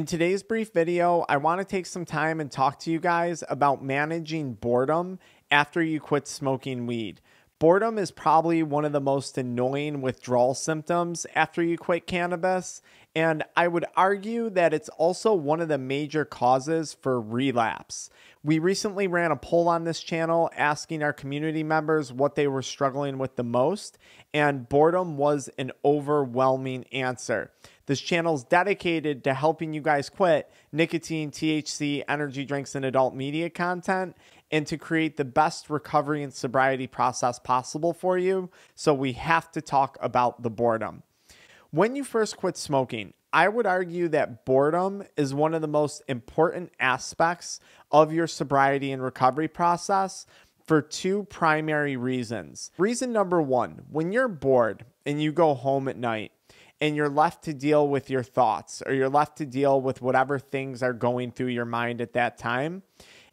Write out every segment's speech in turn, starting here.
In today's brief video, I want to take some time and talk to you guys about managing boredom after you quit smoking weed. Boredom is probably one of the most annoying withdrawal symptoms after you quit cannabis, and I would argue that it's also one of the major causes for relapse. We recently ran a poll on this channel asking our community members what they were struggling with the most, and boredom was an overwhelming answer. This channel is dedicated to helping you guys quit nicotine, THC, energy drinks, and adult media content, and to create the best recovery and sobriety process possible for you. So we have to talk about the boredom. When you first quit smoking, I would argue that boredom is one of the most important aspects of your sobriety and recovery process for two primary reasons. Reason number one, when you're bored and you go home at night and you're left to deal with your thoughts, or you're left to deal with whatever things are going through your mind at that time,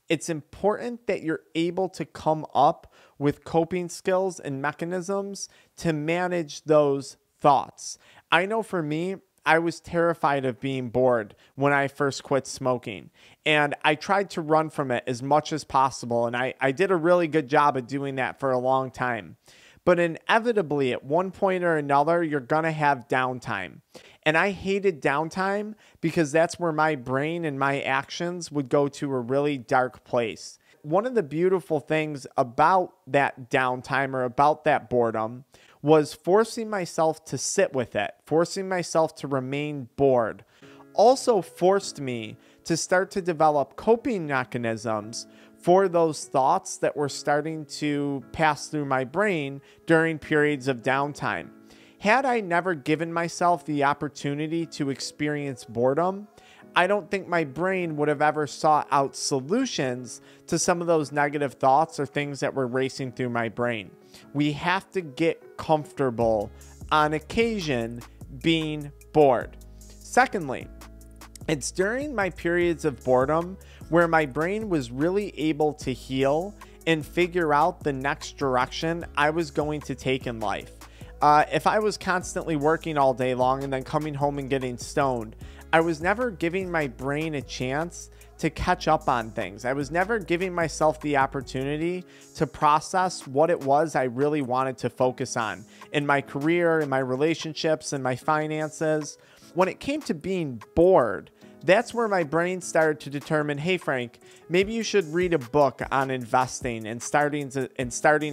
it's important that you're able to come up with coping skills and mechanisms to manage those thoughts. I know for me, I was terrified of being bored when I first quit smoking, and I tried to run from it as much as possible, and I did a really good job of doing that for a long time. But inevitably, at one point or another, you're going to have downtime. And I hated downtime because that's where my brain and my actions would go to a really dark place. One of the beautiful things about that downtime or about that boredom was forcing myself to sit with it, forcing myself to remain bored. Also forced me to start to develop coping mechanisms for those thoughts that were starting to pass through my brain during periods of downtime. Had I never given myself the opportunity to experience boredom, I don't think my brain would have ever sought out solutions to some of those negative thoughts or things that were racing through my brain. We have to get comfortable on occasion being bored. Secondly, it's during my periods of boredom where my brain was really able to heal and figure out the next direction I was going to take in life. If I was constantly working all day long and then coming home and getting stoned, I was never giving my brain a chance to catch up on things. I was never giving myself the opportunity to process what it was I really wanted to focus on in my career, in my relationships, in my finances. When it came to being bored, that's where my brain started to determine, hey, Frank, maybe you should read a book on investing and starting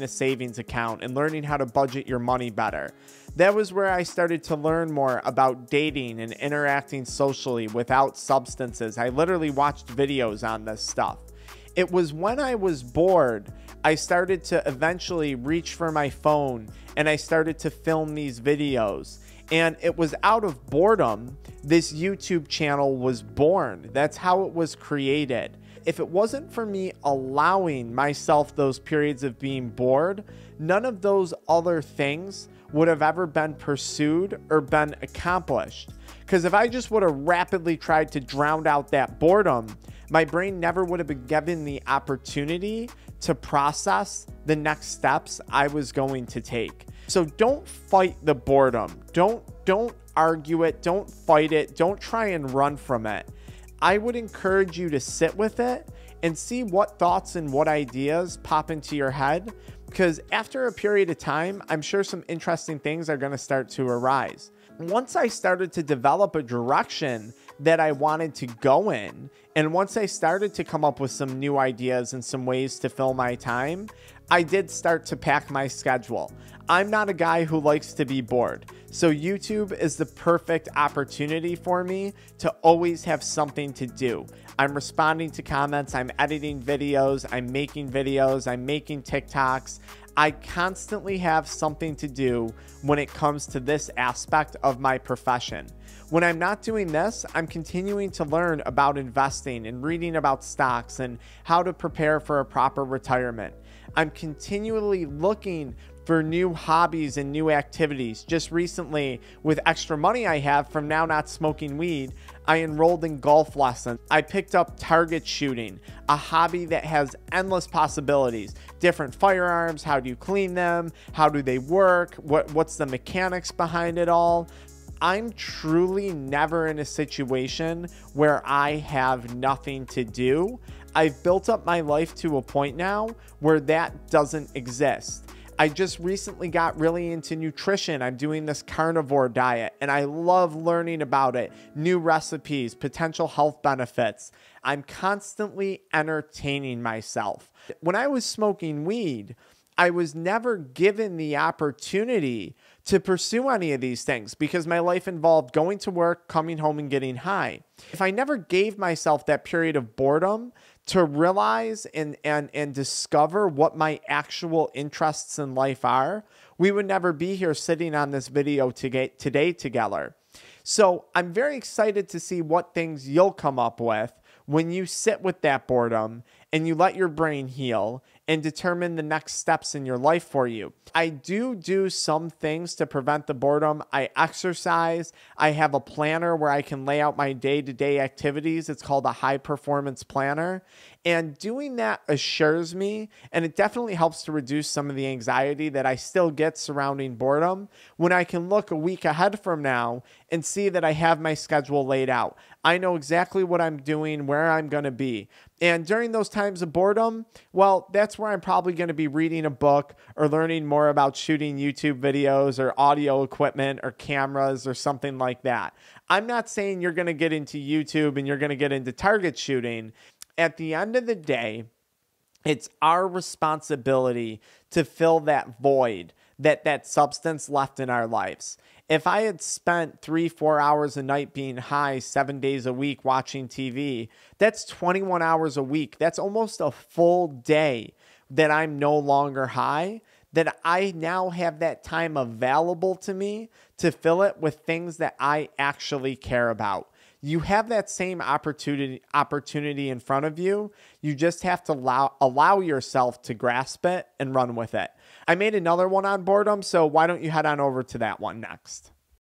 a savings account and learning how to budget your money better. That was where I started to learn more about dating and interacting socially without substances. I literally watched videos on this stuff. It was when I was bored, I started to eventually reach for my phone and I started to film these videos. And it was out of boredom this YouTube channel was born. That's how it was created. If it wasn't for me allowing myself those periods of being bored, none of those other things would have ever been pursued or been accomplished. Because if I just would have rapidly tried to drown out that boredom, my brain never would have been given the opportunity to process the next steps I was going to take. So don't fight the boredom. Don't argue it. Don't fight it. Don't try and run from it. I would encourage you to sit with it and see what thoughts and what ideas pop into your head, because after a period of time, I'm sure some interesting things are going to start to arise. Once I started to develop a direction that I wanted to go in, and once I started to come up with some new ideas and some ways to fill my time, I did start to pack my schedule. I'm not a guy who likes to be bored, so YouTube is the perfect opportunity for me to always have something to do. I'm responding to comments, I'm editing videos, I'm making TikToks. I constantly have something to do when it comes to this aspect of my profession. When I'm not doing this, I'm continuing to learn about investing and reading about stocks and how to prepare for a proper retirement. I'm continually looking for new hobbies and new activities. Just recently, with extra money I have from now not smoking weed, I enrolled in golf lessons. I picked up target shooting, a hobby that has endless possibilities. Different firearms, how do you clean them? How do they work? What's the mechanics behind it all? I'm truly never in a situation where I have nothing to do. I've built up my life to a point now where that doesn't exist. I just recently got really into nutrition. I'm doing this carnivore diet and I love learning about it, new recipes, potential health benefits. I'm constantly entertaining myself. When I was smoking weed, I was never given the opportunity to pursue any of these things because my life involved going to work, coming home, and getting high. If I never gave myself that period of boredom to realize and discover what my actual interests in life are, we would never be here sitting on this video today together. So I'm very excited to see what things you'll come up with when you sit with that boredom and you let your brain heal and determine the next steps in your life for you. I do some things to prevent the boredom. I exercise. I have a planner where I can lay out my day-to-day activities. It's called a high-performance planner. And doing that assures me, and it definitely helps to reduce some of the anxiety that I still get surrounding boredom when I can look a week ahead from now and see that I have my schedule laid out. I know exactly what I'm doing, where I'm going to be. And during those times of boredom, well, that's where I'm probably going to be reading a book or learning more about shooting YouTube videos or audio equipment or cameras or something like that. I'm not saying you're going to get into YouTube and you're going to get into target shooting. At the end of the day, it's our responsibility to fill that void that substance left in our lives. If I had spent 3-4 hours a night being high 7 days a week watching TV, that's 21 hours a week. That's almost a full day that I'm no longer high, that I now have that time available to me to fill it with things that I actually care about. You have that same opportunity in front of you. You just have to allow yourself to grasp it and run with it. I made another one on boredom, so why don't you head on over to that one next?